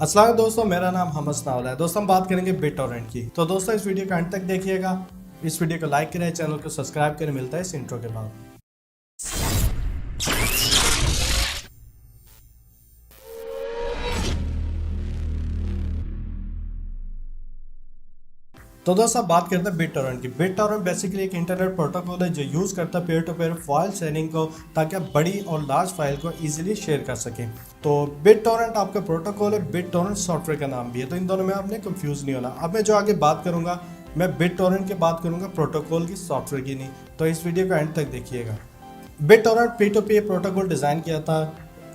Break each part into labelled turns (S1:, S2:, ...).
S1: अस्सलाम वालेकुम दोस्तों, मेरा नाम हमद सनाउल्लाह है। दोस्तों हम बात करेंगे बिटटोरेंट की। तो दोस्तों इस वीडियो को अंत तक देखिएगा, इस वीडियो को लाइक करें, चैनल को सब्सक्राइब करें। मिलता है इस इंट्रो के बाद। तो दोस्तों आप बात करते हैं बिटटोरेंट की। बिटटोरेंट बेसिकली एक इंटरनेट प्रोटोकॉल है जो यूज़ करता है peer to peer file sharing को, ताकि आप बड़ी और लार्ज फाइल को इजीली शेयर कर सकें। तो बिटटोरेंट आपका प्रोटोकॉल है, बिटटोरेंट सॉफ्टवेयर का नाम भी है, तो इन दोनों में आपने कंफ्यूज नहीं होना। अब मैं जो आगे बात करूंगा, मैं बिटटोरेंट की बात करूंगा, प्रोटोकॉल की, सॉफ्टवेयर की नहीं। तो इस वीडियो को एंड तक देखिएगा। BitTorrent P to P protocol design किया था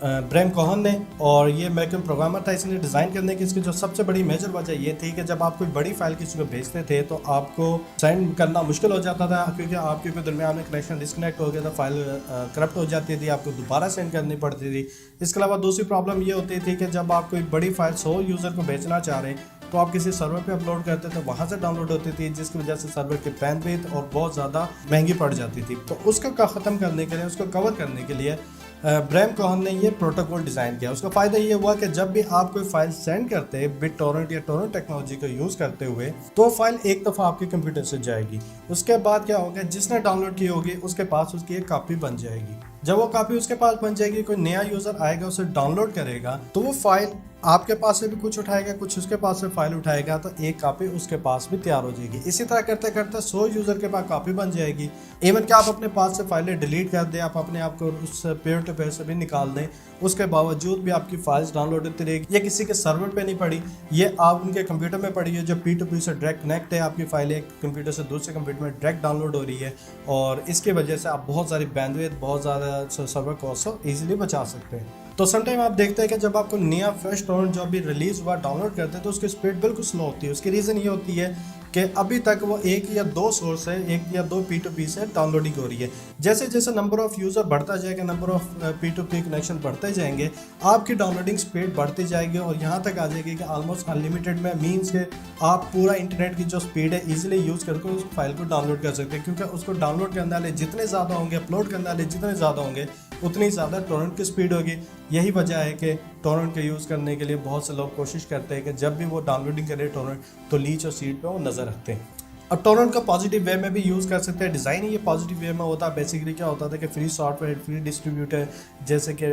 S1: ब्रैम कोहन ने, और ये अमेरिकन प्रोग्रामर था। इसने डिज़ाइन करने की इसकी जो सबसे बड़ी मेजर वजह ये थी कि जब आप कोई बड़ी फाइल किसी को भेजते थे तो आपको सेंड करना मुश्किल हो जाता था, क्योंकि आपके दरमियान में कनेक्शन डिस्कनेक्ट हो गया था, फाइल करप्ट हो जाती थी, आपको दोबारा सेंड करनी पड़ती थी। इसके अलावा दूसरी प्रॉब्लम ये होती थी कि जब आप कोई बड़ी फाइल 100 यूज़र को भेजना चाह रहे तो आप किसी सर्वर पे अपलोड करते थे, वहाँ से डाउनलोड होती थी, जिसकी वजह से सर्वर की बैंडविड्थ और बहुत ज़्यादा महंगी पड़ जाती थी। तो उसको ख़त्म करने के लिए, उसको कवर करने के लिए ब्रैम कोहन ने ये प्रोटोकॉल डिज़ाइन किया। उसका फ़ायदा ये हुआ कि जब भी आप कोई फाइल सेंड करते हैं बिटटोरेंट या टोरेंट टेक्नोलॉजी को यूज़ करते हुए, तो फाइल एक दफ़ा आपके कंप्यूटर से जाएगी। उसके बाद क्या होगा, जिसने डाउनलोड की होगी उसके पास उसकी एक कॉपी बन जाएगी। जब वो कॉपी उसके पास बन जाएगी, कोई नया यूज़र आएगा, उसे डाउनलोड करेगा, तो वो फाइल आपके पास से भी कुछ उठाएगा, कुछ उसके पास से फाइल उठाएगा, तो एक कॉपी उसके पास भी तैयार हो जाएगी। इसी तरह करते करते 100 यूज़र के पास कॉपी बन जाएगी। इवन कि आप अपने पास से फाइलें डिलीट कर दें, आप अपने आप को उस पेयर टू पेयर से भी निकाल दें, उसके बावजूद भी आपकी फाइल्स डाउनलोड होती रहेगी। ये किसी के सर्वर पे नहीं पड़ी, ये आप उनके कंप्यूटर में पड़ी है, जो P2P से डायरेक्ट कनेक्ट है। आपकी फाइलें एक कंप्यूटर से दूसरे कंप्यूटर में डायरेक्ट डाउनलोड हो रही है, और इसकी वजह से आप बहुत सारी बैंडविड्थ, बहुत ज़्यादा सर्वर कॉस्ट ईजिली बचा सकते हैं। तो समटाइम आप देखते हैं कि जब आपको नया फ्रेश टोरेंट जो अभी रिलीज़ हुआ डाउनलोड करते हैं, तो उसकी स्पीड बिल्कुल स्लो होती है। उसकी रीज़न ये होती है कि अभी तक वो एक या दो सोर्स है, एक या दो P2P से डाउनलोडिंग हो रही है। जैसे जैसे नंबर ऑफ़ यूज़र बढ़ता जाएगा, नंबर ऑफ़ P2P कनेक्शन बढ़ते जाएंगे, आपकी डाउनलोडिंग स्पीड बढ़ती जाएगी, और यहाँ तक आ जाएगी कि ऑलमोस्ट अनलिमिटेड में, मीन्स के आप पूरा इंटरनेट की जो स्पीड है ईजिली यूज़ करके उस फाइल को डाउनलोड कर सकते हैं। क्योंकि उसको डाउनलोड करने वाले जितने ज़्यादा होंगे, अपलोड करने वाले जितने ज़्यादा होंगे, उतनी ज़्यादा टोरेंट की स्पीड होगी। यही वजह है कि टोरेंट का यूज़ करने के लिए बहुत से लोग कोशिश करते हैं कि जब भी वो डाउनलोडिंग करें टोरेंट, तो लीच और सीड पे वो नज़र रखते हैं। अब टोरेंट का पॉजिटिव वे में भी यूज़ कर सकते हैं। डिज़ाइन ही ये पॉजिटिव वे में होता है। बेसिकली क्या होता था कि फ्री सॉफ्टवेयर, फ्री डिस्ट्रीब्यूटर, जैसे कि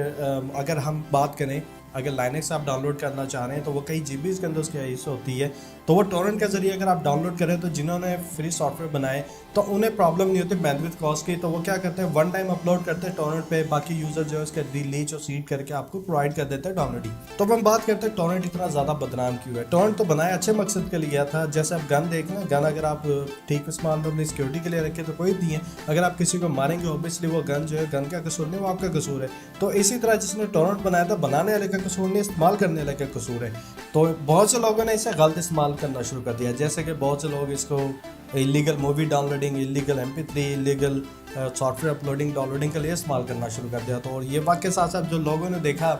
S1: अगर हम बात करें, अगर लाइनक्स आप डाउनलोड करना चाह रहे हैं तो वो कई जीबीज़ के अंदर उसकी आईएसओ होती है, तो वो टोरेंट के ज़रिए अगर आप डाउनलोड करें, तो जिन्होंने फ्री सॉफ्टवेयर बनाए तो उन्हें प्रॉब्लम नहीं होती बैंडविड्थ कॉस्ट की। तो वो क्या करते हैं, वन टाइम अपलोड करते हैं टोरेंट पे, बाकी यूज़र जो है उसके रीच और सीड करके आपको प्रोवाइड कर देते हैं डाउनलोडिंग। तो हम बात करते हैं टोरेंट इतना ज़्यादा बदनाम क्यों है। टोरेंट तो बनाया अच्छे मकसद के लिए गया था। जैसे आप गन देखें ना, गन अगर आप ठीक इस्तेमाल में अपनी सिक्योरिटी के लिए रखें तो कोई नहीं है, अगर आप किसी को मारेंगे ऑब्वियसली वो गन जो है, गन का कसूर नहीं, वो आपका कसूर है। तो इसी तरह जिसने टोरेंट बनाया था, बनाने वाले का कसूर नहीं, इस्तेमाल करने वाले का कसूर है। तो बहुत से लोगों ने इसे गलत इस्तेमाल करना शुरू कर दिया। जैसे कि बहुत से लोग इसको illegal movie downloading, illegal MP3, illegal software uploading, downloading के लिए इस्तेमाल करना शुरू कर दिया। तो और ये वाक़ के साथ साथ जो लोगों ने देखा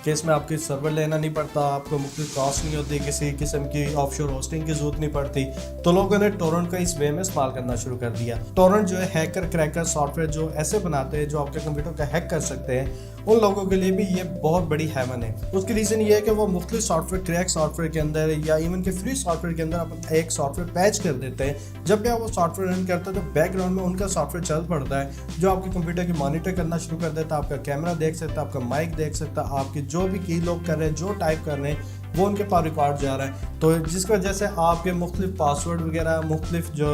S1: कि इसमें आपकी सर्वर लेना नहीं पड़ता, आपको मुख्तलिफ कॉस्ट नहीं होती, किसी किस्म की ऑफशोर होस्टिंग की जरूरत नहीं पड़ती, तो लोगों ने टोरेंट का इस वे में इस्तेमाल करना शुरू कर दिया। टोरेंट जो है हैकर क्रैकर सॉफ्टवेयर जो ऐसे बनाते हैं जो आपके कंप्यूटर का हैक कर सकते हैं, उन लोगों के लिए भी ये बहुत बड़ी हेवन है। उसकी रीज़न ये है कि वो मुख्तलिफ सॉफ्टवेयर, क्रैक सॉफ्टवेयर के अंदर या इवन के फ्री सॉफ्टवेयर के अंदर आप एक सॉफ्टवेयर पैच कर देते हैं। जब भी आप वो सॉफ्टवेयर रन करते हैं तो बैकग्राउंड में उनका सॉफ्टवेयर चल पड़ता है, जो आपके कंप्यूटर की मॉनिटर करना शुरू कर देता है, आपका कैमरा देख सकता है, आपका माइक देख सकता है, आपकी जो भी की लोग कर रहे हैं, जो टाइप कर रहे हैं, वो उनके पास रिकॉर्ड जा रहा है। तो जिसकी वजह से आपके मुख्तलिफ पासवर्ड वगैरह, मुख्तलिफ जो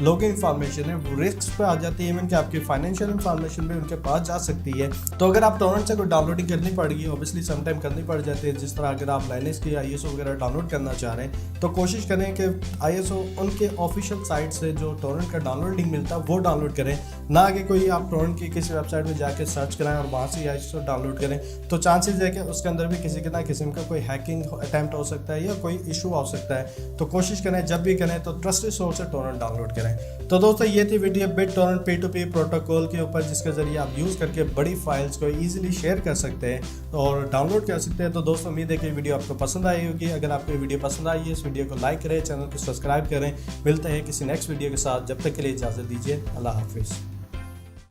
S1: लॉगिन इंफॉर्मेशन है वो रिस्क पे आ जाती है। इवन कि आपकी फाइनेंशियल इंफॉर्मेशन भी उनके पास जा सकती है। तो अगर आप टोरेंट से कोई डाउनलोडिंग करनी पड़ेगी, ऑब्वियसली समटाइम करनी पड़ जाती है। जिस तरह अगर आप लाइनक्स की ISO वगैरह डाउनलोड करना चाह रहे हैं, तो कोशिश करें कि ISO उनके ऑफिशियल साइट से जो टोरेंट का डाउनलोडिंग मिलता है वो डाउनलोड करें, ना कि कोई आप टोरेंट की किसी वेबसाइट में जाकर सर्च कराएं और वहाँ से ISO डाउनलोड करें। तो चांसेस है कि उसके अंदर भी किसी ना किस्म का कोई हैकिंग अटैम्प्ट हो सकता है या कोई इशू हो सकता है। तो कोशिश करें जब भी करें तो ट्रस्टेड सोर्स से टोरेंट डाउनलोड करें। तो दोस्तों ये थी वीडियो बिटटोरेंट P2P प्रोटोकॉल के ऊपर, जिसके जरिए आप यूज़ करके बड़ी फाइल्स को इजीली शेयर कर सकते हैं और डाउनलोड कर सकते हैं। तो दोस्तों उम्मीद है कि वीडियो आपको पसंद आई होगी। अगर आपको वीडियो पसंद आई है, इस वीडियो को लाइक करें, चैनल को सब्सक्राइब करें। मिलते हैं किसी नेक्स्ट वीडियो के साथ, जब तक के लिए इजाज़त दीजिए। अल्लाह हाफिज़।